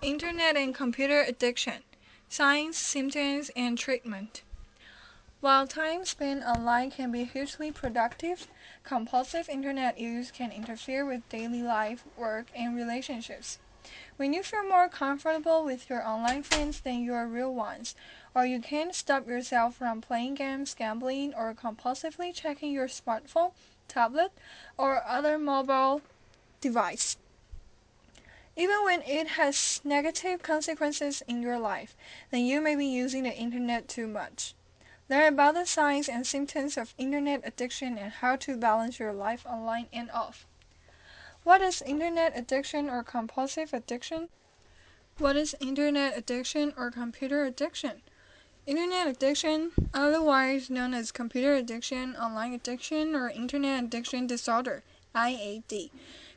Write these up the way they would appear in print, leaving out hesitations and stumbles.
Internet and computer addiction, signs, symptoms, and treatment. While time spent online can be hugely productive, compulsive internet use can interfere with daily life, work, and relationships. When you feel more comfortable with your online friends than your real ones, or you can't stop yourself from playing games, gambling, or compulsively checking your smartphone, tablet, or other mobile device. Even when it has negative consequences in your life, then you may be using the internet too much. Learn about the signs and symptoms of internet addiction and how to balance your life online and off. What is internet addiction or compulsive addiction? What is internet addiction or computer addiction? Internet addiction, otherwise known as computer addiction, online addiction, or internet addiction disorder, IAD,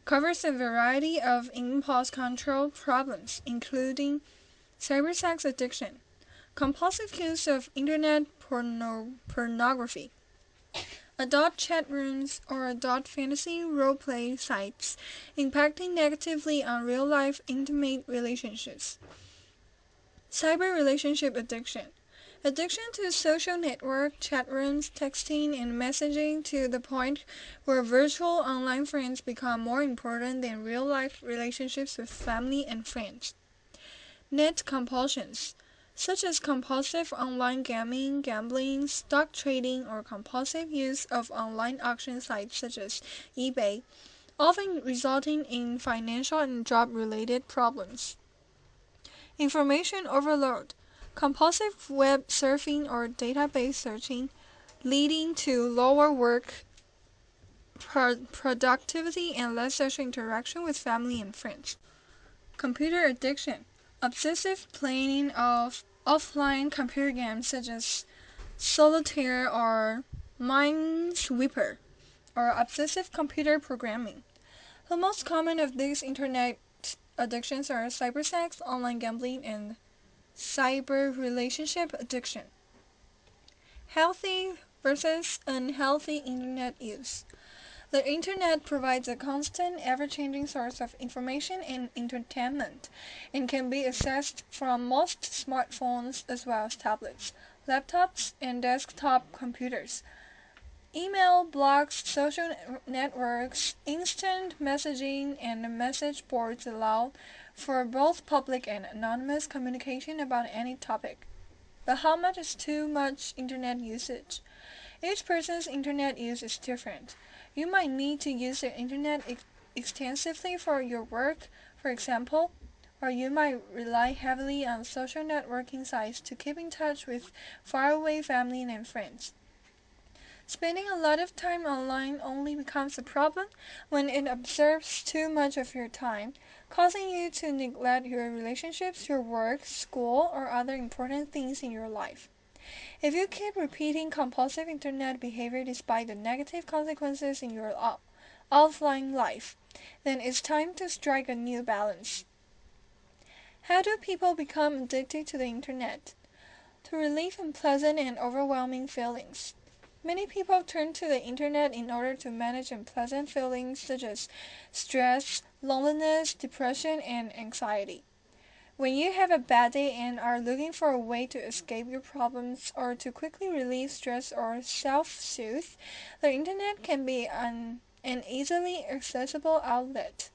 covers a variety of impulse control problems, including cybersex addiction, compulsive use of internet pornography, adult chat rooms, or adult fantasy role-play sites, impacting negatively on real-life intimate relationships, cyber relationship addiction, addiction to social network, chat rooms, texting, and messaging to the point where virtual online friends become more important than real-life relationships with family and friends. Net compulsions, such as compulsive online gaming, gambling, stock trading, or compulsive use of online auction sites such as eBay, often resulting in financial and job-related problems. Information overload, compulsive web surfing or database searching, leading to lower work productivity and less social interaction with family and friends. Computer addiction, obsessive playing of offline computer games such as solitaire or Minesweeper, or obsessive computer programming. The most common of these internet addictions are cybersex, online gambling, and cyber relationship addiction. Healthy versus unhealthy internet use. The internet provides a constant, ever-changing source of information and entertainment, and can be accessed from most smartphones as well as tablets, laptops, and desktop computers. Email, blogs, social networks, instant messaging, and message boards allow for both public and anonymous communication about any topic. But how much is too much internet usage? Each person's internet use is different. You might need to use the internet extensively for your work, for example, or you might rely heavily on social networking sites to keep in touch with faraway family and friends. Spending a lot of time online only becomes a problem when it absorbs too much of your time, causing you to neglect your relationships, your work, school, or other important things in your life. If you keep repeating compulsive internet behavior despite the negative consequences in your offline life, then it's time to strike a new balance. How do people become addicted to the internet? To relieve unpleasant and overwhelming feelings. Many people turn to the internet in order to manage unpleasant feelings such as stress, loneliness, depression, and anxiety. When you have a bad day and are looking for a way to escape your problems or to quickly relieve stress or self-soothe, the internet can be an easily accessible outlet.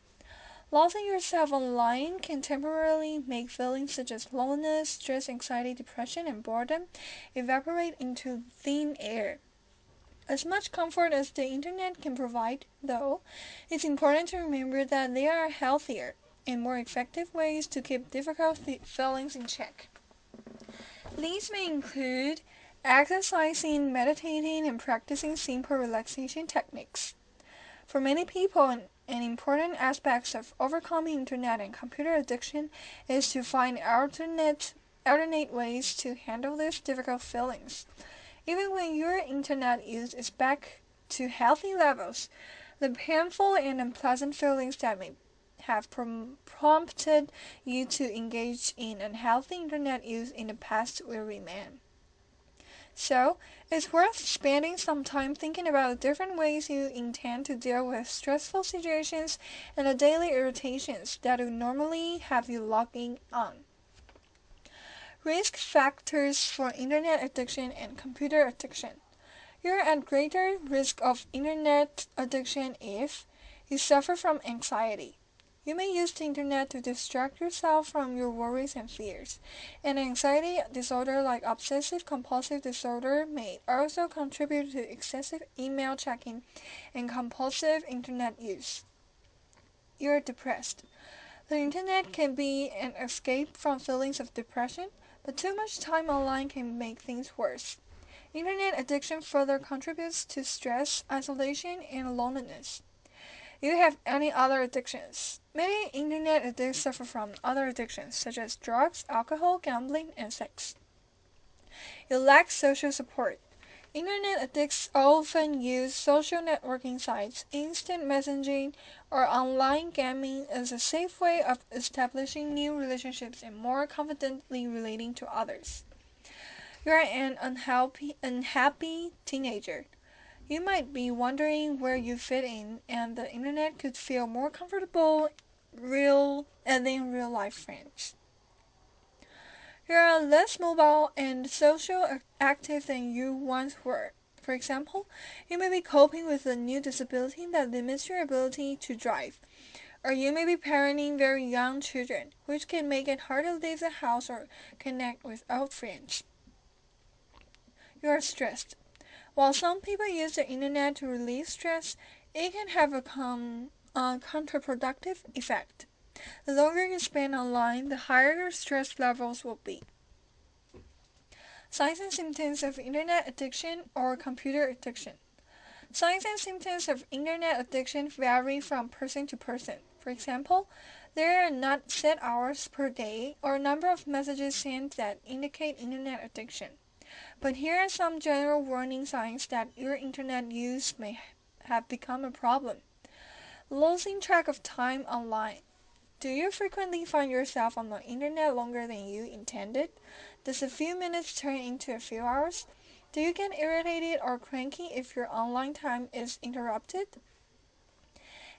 Losing yourself online can temporarily make feelings such as loneliness, stress, anxiety, depression, and boredom evaporate into thin air. As much comfort as the internet can provide, though, it's important to remember that there are healthier and more effective ways to keep difficult feelings in check. These may include exercising, meditating, and practicing simple relaxation techniques. For many people, an important aspect of overcoming internet and computer addiction is to find alternate ways to handle these difficult feelings. Even when your internet use is back to healthy levels, the painful and unpleasant feelings that may have prompted you to engage in unhealthy internet use in the past will remain. So, it's worth spending some time thinking about different ways you intend to deal with stressful situations and the daily irritations that would normally have you logging on. Risk factors for internet addiction and computer addiction. You're at greater risk of internet addiction if you suffer from anxiety. You may use the internet to distract yourself from your worries and fears. An anxiety disorder like obsessive compulsive disorder may also contribute to excessive email checking and compulsive internet use. You're depressed. The internet can be an escape from feelings of depression, but too much time online can make things worse. Internet addiction further contributes to stress, isolation, and loneliness. Do you have any other addictions? Many internet addicts suffer from other addictions such as drugs, alcohol, gambling, and sex. You lack social support. Internet addicts often use social networking sites, instant messaging, or online gaming as a safe way of establishing new relationships and more confidently relating to others. You are an unhappy teenager. You might be wondering where you fit in, and the internet could feel more comfortable than real life friends. You are less mobile and social active than you once were. For example, you may be coping with a new disability that limits your ability to drive, or you may be parenting very young children, which can make it hard to leave the house or connect with old friends. You are stressed. While some people use the internet to relieve stress, it can have a counterproductive effect. The longer you spend online, the higher your stress levels will be. Signs and symptoms of internet addiction or computer addiction. Signs and symptoms of internet addiction vary from person to person. For example, there are not set hours per day or number of messages sent that indicate internet addiction. But here are some general warning signs that your internet use may have become a problem. Losing track of time online. Do you frequently find yourself on the internet longer than you intended? Does a few minutes turn into a few hours? Do you get irritated or cranky if your online time is interrupted?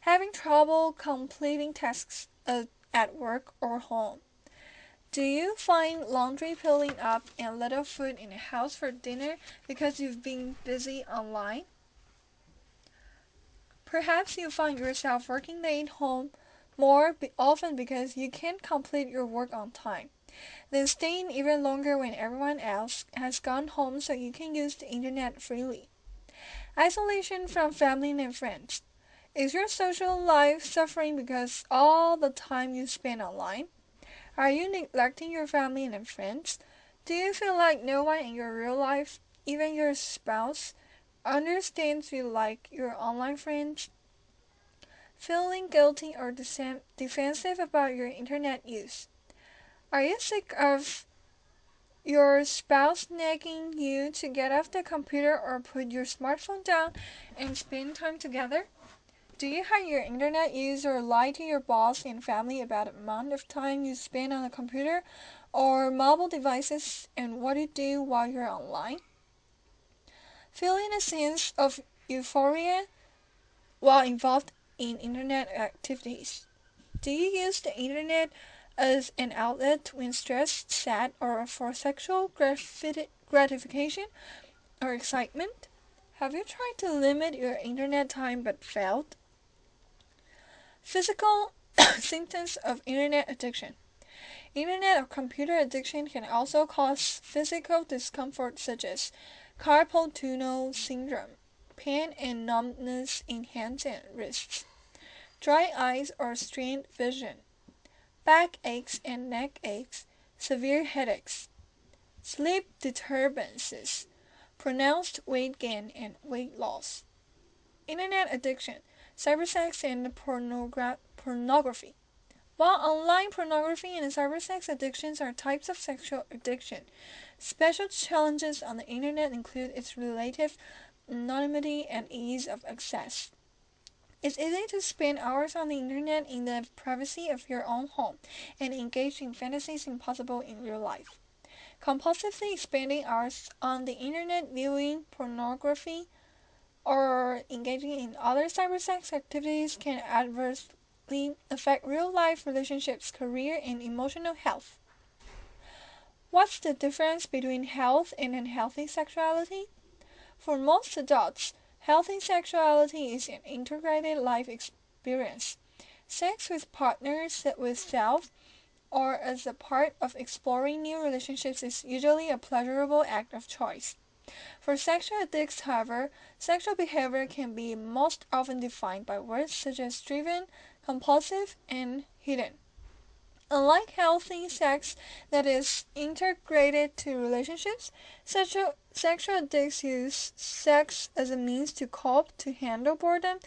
Having trouble completing tasks at work or home? Do you find laundry piling up and little food in the house for dinner because you've been busy online? Perhaps you find yourself working late home more often because you can't complete your work on time, then staying even longer when everyone else has gone home so you can use the internet freely. Isolation from family and friends. Is your social life suffering because all the time you spend online? Are you neglecting your family and friends? Do you feel like no one in your real life, even your spouse, understands you like your online friends? Feeling guilty or defensive about your internet use. Are you sick of your spouse nagging you to get off the computer or put your smartphone down and spend time together? Do you hide your internet use or lie to your boss and family about the amount of time you spend on a computer or mobile devices and what you do while you're online? Feeling a sense of euphoria while involved in internet activities. Do you use the internet as an outlet when stressed, sad, or for sexual gratification or excitement? Have you tried to limit your internet time but failed? Physical symptoms of internet addiction. Internet or computer addiction can also cause physical discomfort such as carpal tunnel syndrome, pain and numbness in hands and wrists, dry eyes or strained vision, back aches and neck aches, severe headaches, sleep disturbances, pronounced weight gain and weight loss. Internet addiction, cybersex and pornography. While online pornography and cybersex addictions are types of sexual addiction, special challenges on the internet include its relative anonymity and ease of access. It's easy to spend hours on the internet in the privacy of your own home and engage in fantasies impossible in real life. Compulsively spending hours on the internet viewing pornography or engaging in other cybersex activities can adversely affect real-life relationships, career, and emotional health. What's the difference between health and unhealthy sexuality? For most adults, healthy sexuality is an integrated life experience. Sex with partners, with self, or as a part of exploring new relationships is usually a pleasurable act of choice. For sexual addicts, however, sexual behavior can be most often defined by words such as driven, compulsive, and hidden. Unlike healthy sex that is integrated to relationships, sexual addicts use sex as a means to cope, to handle boredom,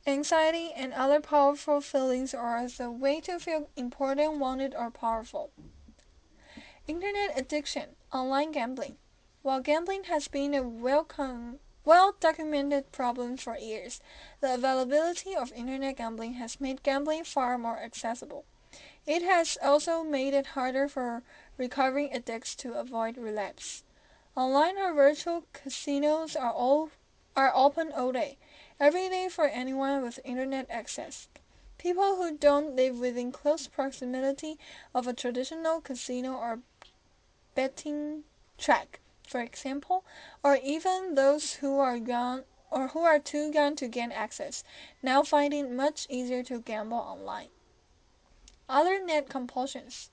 anxiety, and other powerful feelings, or as a way to feel important, wanted, or powerful. Internet addiction, online gambling. While gambling has been a well-documented problem for years, the availability of internet gambling has made gambling far more accessible. It has also made it harder for recovering addicts to avoid relapse. Online or virtual casinos are open all day, every day for anyone with internet access. People who don't live within close proximity of a traditional casino or betting track, for example, or even those who are young or who are too young to gain access, now find it much easier to gamble online. Other net compulsions.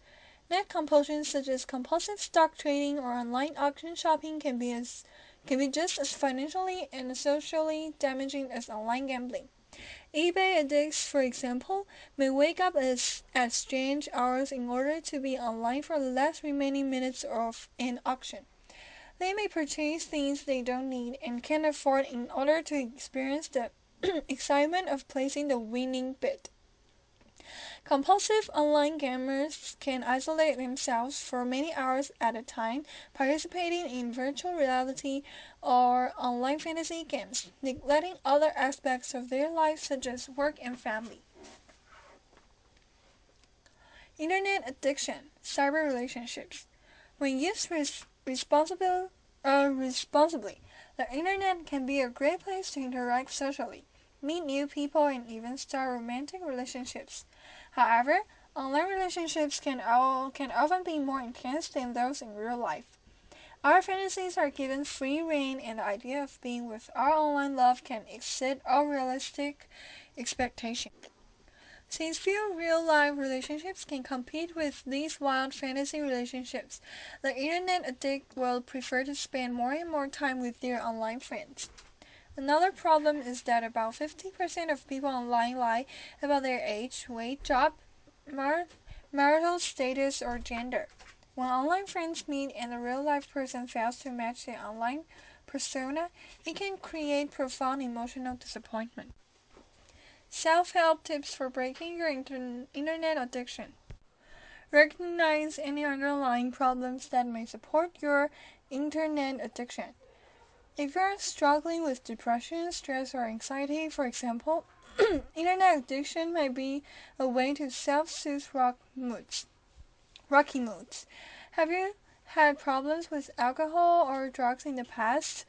Net compulsions such as compulsive stock trading or online auction shopping can be just as financially and socially damaging as online gambling. eBay addicts, for example, may wake up at strange hours in order to be online for the last remaining minutes of an auction. They may purchase things they don't need and can't afford in order to experience the excitement of placing the winning bid. Compulsive online gamers can isolate themselves for many hours at a time, participating in virtual reality or online fantasy games, neglecting other aspects of their lives such as work and family. Internet addiction, cyber relationships. When used responsibly, the internet can be a great place to interact socially, meet new people, and even start romantic relationships. However, online relationships can often be more intense than those in real life. Our fantasies are given free rein, and the idea of being with our online love can exceed our realistic expectations. Since few real-life relationships can compete with these wild fantasy relationships, the internet addict will prefer to spend more and more time with their online friends. Another problem is that about 50% of people online lie about their age, weight, job, marital status, or gender. When online friends meet and the real-life person fails to match the online persona, it can create profound emotional disappointment. Self-help tips for breaking your internet addiction. Recognize any underlying problems that may support your internet addiction. If you are struggling with depression, stress, or anxiety, for example, internet addiction may be a way to self-soothe rocky moods. Have you had problems with alcohol or drugs in the past?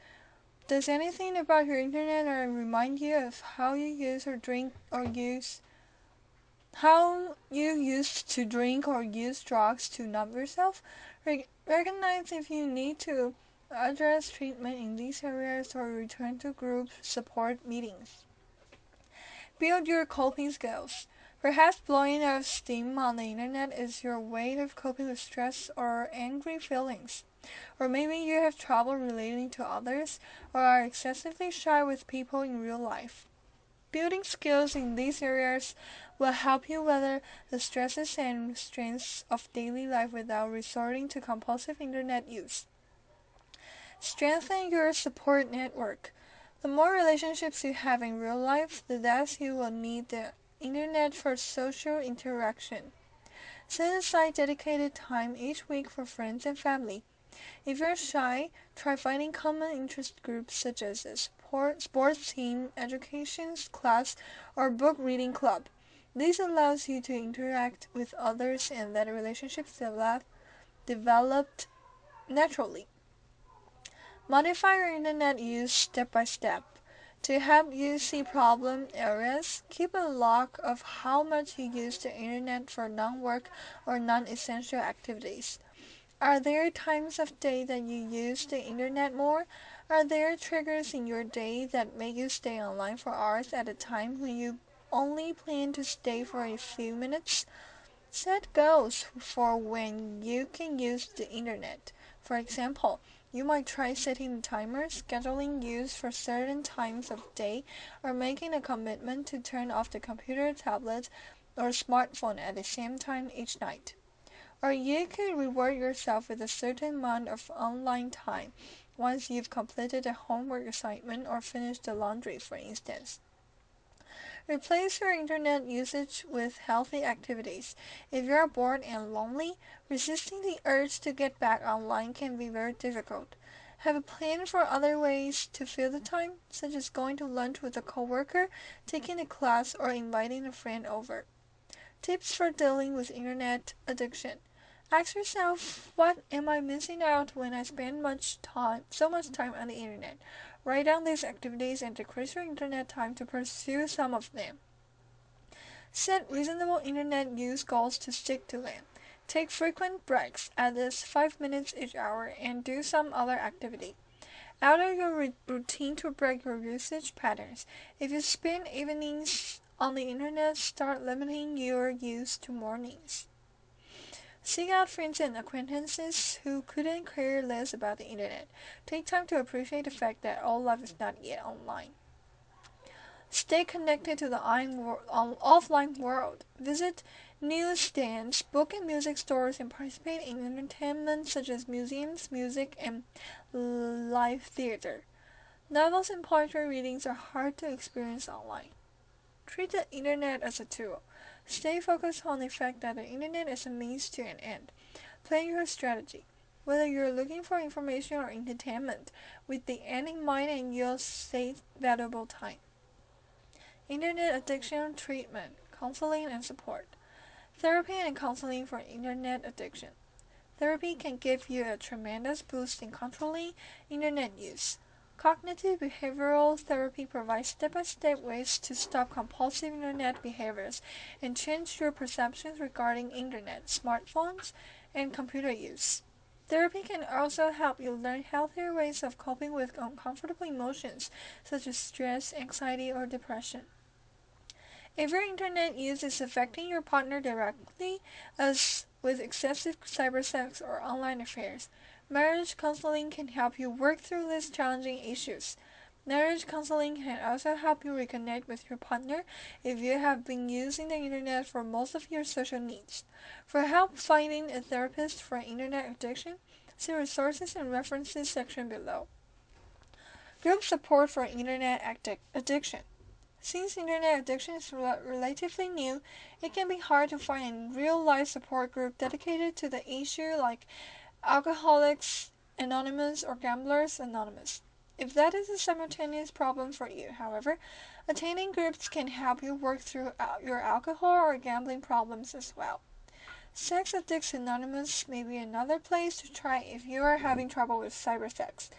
Does anything about your internet remind you of how you used to drink or use drugs to numb yourself? Recognize if you need to address treatment in these areas or return to group support meetings. Build your coping skills. Perhaps blowing off steam on the internet is your way of coping with stress or angry feelings. Or maybe you have trouble relating to others or are excessively shy with people in real life. Building skills in these areas will help you weather the stresses and strains of daily life without resorting to compulsive internet use. Strengthen your support network. The more relationships you have in real life, the less you will need the internet for social interaction. Set aside dedicated time each week for friends and family. If you're shy, try finding common interest groups such as a sports team, education class, or book reading club. This allows you to interact with others and let relationships develop naturally. Modify your internet use step by step. To help you see problem areas, keep a log of how much you use the internet for non-work or non-essential activities. Are there times of day that you use the internet more? Are there triggers in your day that make you stay online for hours at a time when you only plan to stay for a few minutes? Set goals for when you can use the internet. For example, you might try setting a timer, scheduling use for certain times of day, or making a commitment to turn off the computer, tablet, or smartphone at the same time each night. Or you could reward yourself with a certain amount of online time once you've completed a homework assignment or finished the laundry, for instance. Replace your internet usage with healthy activities. If you are bored and lonely, resisting the urge to get back online can be very difficult. Have a plan for other ways to fill the time, such as going to lunch with a coworker, taking a class, or inviting a friend over. Tips for dealing with internet addiction. Ask yourself, what am I missing out when I spend so much time on the internet? Write down these activities and decrease your internet time to pursue some of them. Set reasonable internet use goals to stick to them. Take frequent breaks, at least 5 minutes each hour, and do some other activity. Alter your routine to break your usage patterns. If you spend evenings on the internet, start limiting your use to mornings. Seek out friends and acquaintances who couldn't care less about the internet. Take time to appreciate the fact that all life is not yet online. Stay connected to the offline world. Visit newsstands, book and music stores, and participate in entertainment such as museums, music, and live theater. Novels and poetry readings are hard to experience online. Treat the internet as a tool. Stay focused on the fact that the internet is a means to an end. Plan your strategy. Whether you're looking for information or entertainment, with the end in mind, and you'll save valuable time. Internet addiction treatment, counseling and support. Therapy and counseling for internet addiction. Therapy can give you a tremendous boost in controlling internet use. Cognitive behavioral therapy provides step-by-step ways to stop compulsive internet behaviors and change your perceptions regarding internet, smartphones, and computer use. Therapy can also help you learn healthier ways of coping with uncomfortable emotions such as stress, anxiety, or depression. If your internet use is affecting your partner directly, as with excessive cybersex or online affairs, marriage counseling can help you work through these challenging issues. Marriage counseling can also help you reconnect with your partner if you have been using the internet for most of your social needs. For help finding a therapist for internet addiction, see resources and references section below. Group support for internet addiction. Since internet addiction is relatively new, it can be hard to find a real-life support group dedicated to the issue like Alcoholics Anonymous or Gamblers Anonymous. If that is a simultaneous problem for you, however, attending groups can help you work through your alcohol or gambling problems as well. Sex Addicts Anonymous may be another place to try if you are having trouble with cybersex.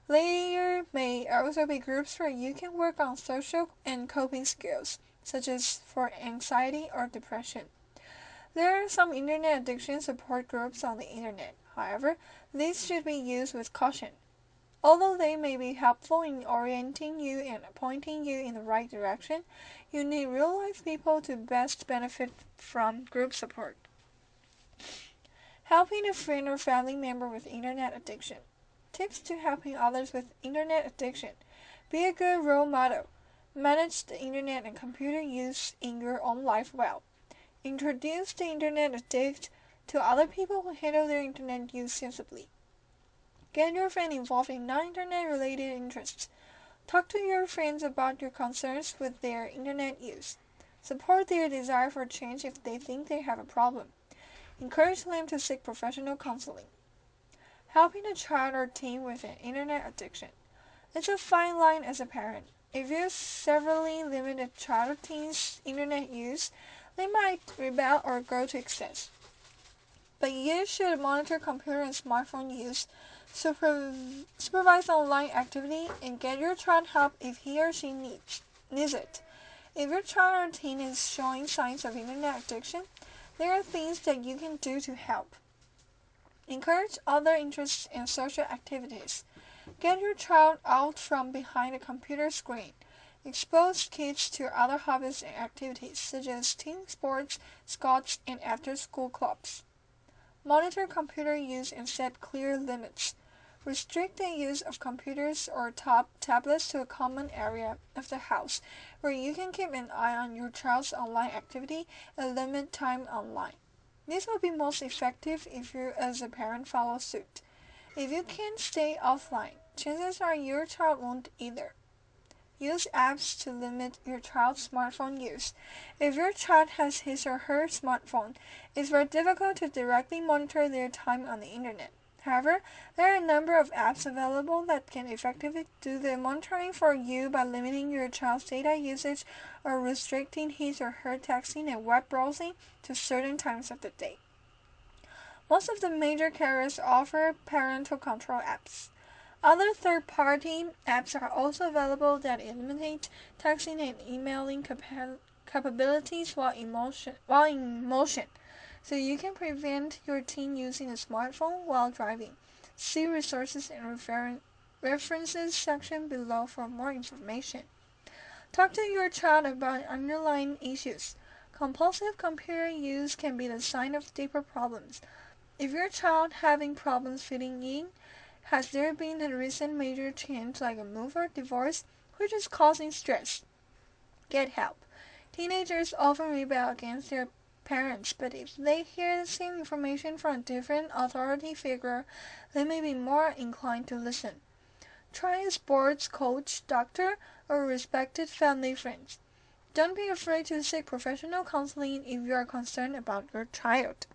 There may also be groups where you can work on social and coping skills, such as for anxiety or depression. There are some internet addiction support groups on the internet. However, these should be used with caution. Although they may be helpful in orienting you and pointing you in the right direction, you need real-life people to best benefit from group support. Helping a friend or family member with internet addiction. Tips to helping others with internet addiction. Be a good role model. Manage the internet and computer use in your own life well. Introduce the internet addict to other people who handle their internet use sensibly. Get your friend involved in non-internet related interests. Talk to your friends about your concerns with their internet use. Support their desire for change if they think they have a problem. Encourage them to seek professional counseling. Helping a child or teen with an internet addiction. It's a fine line as a parent. If you severely limit a child or teen's internet use, they might rebel or go to excess. but you should monitor computer and smartphone use, supervise online activity, and get your child help if he or she needs it. If your child or teen is showing signs of internet addiction, there are things that you can do to help. Encourage other interests and social activities. Get your child out from behind a computer screen. Expose kids to other hobbies and activities such as team sports, scouts, and after-school clubs. Monitor computer use and set clear limits. Restrict the use of computers or tablets to a common area of the house where you can keep an eye on your child's online activity and limit time online. This will be most effective if you as a parent follow suit. If you can't stay offline, chances are your child won't either. Use apps to limit your child's smartphone use. If your child has his or her smartphone, it's very difficult to directly monitor their time on the internet. However, there are a number of apps available that can effectively do the monitoring for you by limiting your child's data usage or restricting his or her texting and web browsing to certain times of the day. Most of the major carriers offer parental control apps. Other third-party apps are also available that eliminate texting and emailing capabilities while in motion, so you can prevent your teen using a smartphone while driving. See resources and references section below for more information. Talk to your child about underlying issues. Compulsive computer use can be the sign of deeper problems. If your child having problems fitting in, has there been a recent major change like a move or divorce which is causing stress? Get help. Teenagers often rebel against their parents, but if they hear the same information from a different authority figure, they may be more inclined to listen. Try a sports coach, doctor, or respected family friend. Don't be afraid to seek professional counseling if you are concerned about your child.